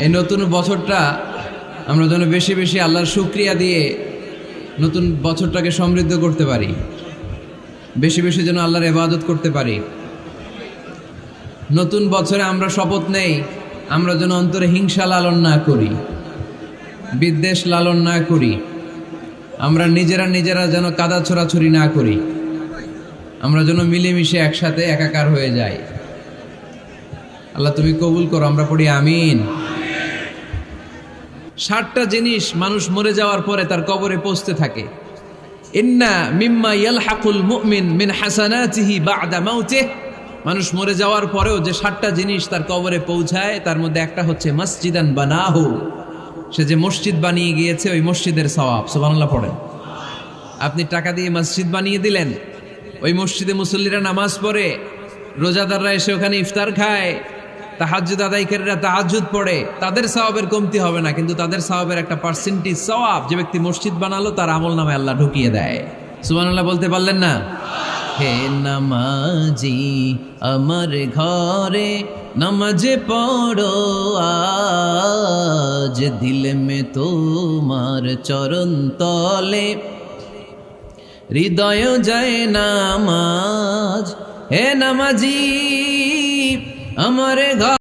এই নতুন বছরটা আমরা যেন বেশি বেশি আল্লাহর শুকরিয়া দিয়ে নতুন বছরটাকে সমৃদ্ধ করতে পারি, বেশি বেশি যেন আল্লাহর ইবাদত করতে পারি। নতুন বছরে আমরা শপথ নেই, আমরা যেন অন্তরে হিংসা লালন না করি, বিদ্বেষ লালন না করি, আমরা নিজেরা যেন কাদা ছোড়াছুরি না করি, আমরা যেন মিলেমিশে একসাথে একাকার হয়ে যাই। আল্লাহ তুমি কবুল করো, আমরা পড়ি আমিন। 60টা জিনিস মানুষ মরে যাওয়ার পরে তার কবরে পৌঁছতে থাকে। ইন্না মিম্মা ইয়ালহাকুল মুমিন মিন হাসানাতিহি বা'দা মাউতিহি, মানুষ মরে যাওয়ার পরেও যে 60টা জিনিস তার কবরে পৌঁছায় তার মধ্যে একটা হচ্ছে মসজিদান বানাহু, সে যে মসজিদ বানিয়ে গিয়েছে ওই মসজিদের সওয়াব। সুবহানাল্লাহ পড়েন। আপনি টাকা দিয়ে মসজিদ বানিয়ে দিলেন, ওই মসজিদে মুসল্লিরা নামাজ পড়ে, রোজাদাররা এসে ওখানে ইফতার খায়, তাহাজ্জুদ আদায়কারীরা তাহাজ্জুদ পড়ে, তাদের সওয়াবের কমতি হবে না, কিন্তু তাদের সওয়াবের একটা পার্সেন্টেজ সওয়াব যে ব্যক্তি মসজিদ বানালো তার আমলনামায় আল্লাহ ঢুকিয়ে দেয়। সুবহানাল্লাহ বলতে পারলেন না? হে নামাজি আমার ঘরে নামাজ পড়ো আজ, দিল মে তোমার চরণ তলে হৃদয় যায় নামাজ। হে নামাজি আমার ঘর